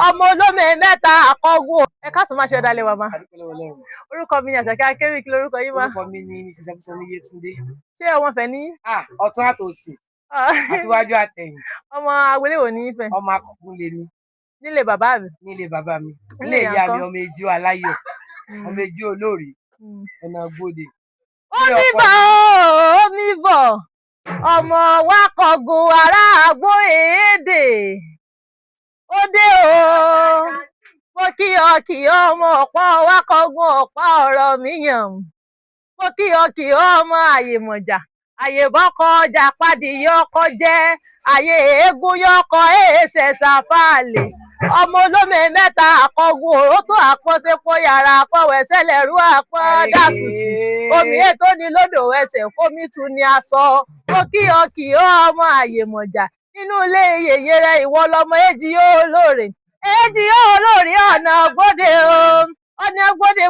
ọmọ olómi mẹ́ta àkọ́gùn. Ẹ káàsán máa ṣe ọ̀dàlẹ̀ wà má. Orúkọ mi ni Àṣàkẹ́ Akéwì, kí lorúkọ yín má? Orúkọ mi ni Mrs. Afisani Yétúndé. Ṣé ọmọ Ifẹ̀ ni? Ọ̀tún àtòsì àtiwájú àtẹ̀yìn. Ọmọ agboolé wo ní Ifẹ̀? Ọmọ Akọ̀kún lèmi. Nílé bàbá mi? Nílé bàbá mi. Nílé ìyá mi ọmọ Ejò Aláyọ̀. Ọmọ Ejò Olórí. Ọ̀nà Gbòdè. Omi bọ̀ omi bọ̀ ọmọ wa kọ̀gùn ará àgbo èdè. Ó dé o, mo kí ọ ọmọ ọ̀pọ̀ wa kọ̀gùn ọ̀pá ọ̀rọ̀ mi yàn. Mo kí ọ ọmọ àyèmọ̀jà. Àyèbọ́kọ ọjà padì yọkọ jẹ́, àyè eégún yọkọ èèṣẹ̀ ṣàfàlè. Ọmọ olómi mẹ́ta àkọ́gùn òrótó àpọ́nṣepọ̀ yàrá àpọ̀wẹ̀sẹ̀lẹ̀rú àpọ̀ dàsùsì. Omi ètò ní lódò ẹsẹ̀ kómi tu ni aṣọ. Mo kí ọ ọmọ àyèmọ̀jà. Nínú ilé yèyé rẹ ìwọ lọmọ èjì yóò lóore. Èjì yóò lóore ọ̀nà gbòde o. Ọ̀nà gbòde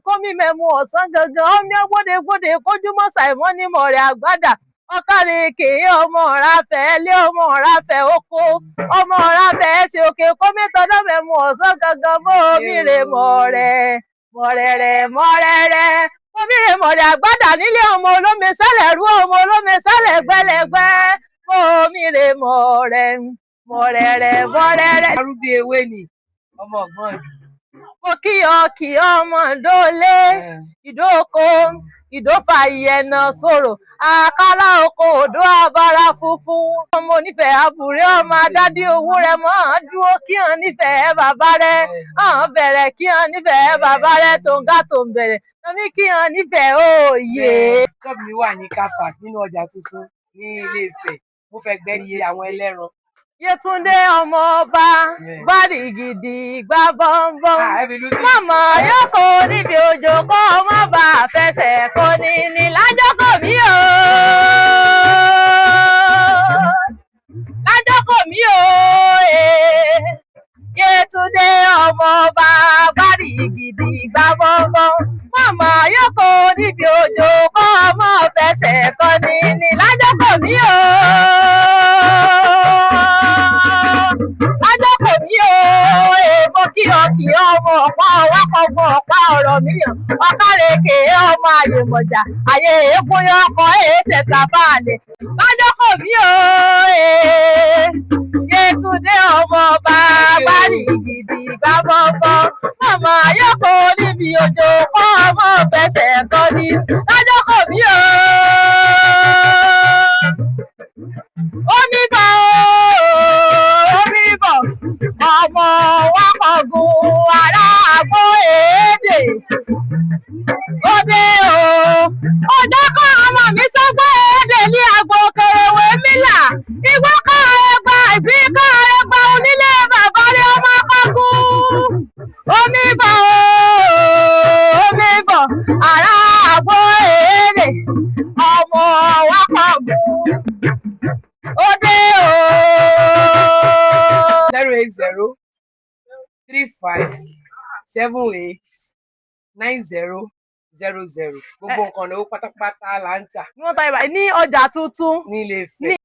kómi mẹ́mu ọ̀sán gangan. Ọ̀nà gbòde kójúmọ́ ṣàìmọ́ nímọ̀ rẹ̀ àgbàdà. Ọ̀kàrẹ̀ èké ọmọ ọ̀ráfẹ́ lé ọmọ ọ̀ráfẹ́ oko. Ọmọ ọ̀ráfẹ́ ẹsẹ̀ òkè kómi tọ́dọ̀ mẹ́mu ọ̀sán gangan mọ́ omi rè mọ̀rẹ̀rẹ̀. Omi rè mọ̀rẹ̀ àgbàdà nílé ọmọ olómi sálẹ̀ rú ọmọ olómi sálẹ̀ gbẹ́lẹ́gbẹ́. Omi rè mọ̀rẹ̀rẹ̀. Arúgbó ewé ni ọmọ ọ̀gbọ́n ìlú. Mo kí ọ ọmọ ìdólé ìdóko ìdófà ìyẹnà sòrò àkàlà oko òdó abara funfun. Ọmọ onífẹ̀ẹ́ àbúrẹ́ ọmọ adádé owó rẹ mọ́ dúró kí hàn nífẹ̀ẹ́ bàbá rẹ bẹ̀rẹ̀ kí hàn nífẹ̀ẹ́ bàbá rẹ tòǹgà tó ń bẹ̀rẹ̀ tàbí kí hàn nífẹ̀ẹ́ òye. Ṣọ́ọ̀bù mi wà ní car park nínú ọjà tuntun ní Ilé Ifẹ̀. Mo fẹ́ gbẹ́ ti àwọn ẹlẹ́ran. Yétúndé ọmọ ọba gbádì gidi gbá bọ́ńbọ́n. Mọ̀mọ́ yóò kó níbi òjò kó má bàa fẹsẹ̀ kó ní lájọ́kọ̀ mí o. Lájọ́kọ̀ mí o. Yétúndé ọmọ ọba gbádì gidi gbá bọ́ńbọ́n. Mọ̀mọ́ yóò kó níbi òjò kó má fẹsẹ̀ kó ní lájọ́kọ̀ mí o. Lájọ́kọ̀ mí o, èèmọ̀ kí ọmọ ọ̀pá ọwá kọ̀ọ̀kan ọ̀pá ọ̀rọ̀ míyàn. Ọ̀kàrẹ̀ èké ọmọ àyèmọ̀jà, àyè èékún yọkọ̀ èèṣẹ̀ ṣàfàlẹ̀. Lájọ́kọ̀ mí o, Yétúndé ọmọ ọba gbárì gidi gbábọ́gbọ́. Ọmọ ayọ́kọ̀ níbi òjò kọ́ ọmọ fẹsẹ̀ kọ́ ní. Lájọ́kọ̀ mí o. Omi bọ̀ ọmọ wa kọ̀gùn ará àgbo èdè. Ó dé o, ọjọ́ kan ọmọ mi sọ́gbọ́ èdè ní àgbo kèrèwé mílà. Igbó kan ẹgbà ìgbín kan ẹgbà onílé bàbá rí ọmọ kọ̀gùn. Omi bọ̀ ará àgbo èdè. Ọmọ wa kọ̀gùn. Ó dé o. 08035789000. Gbogbo nǹkan lówó pátápátá là ń tà. Ní wọ́n ta ibà ní ọjà tuntun ní Ilé Ifẹ̀. Ní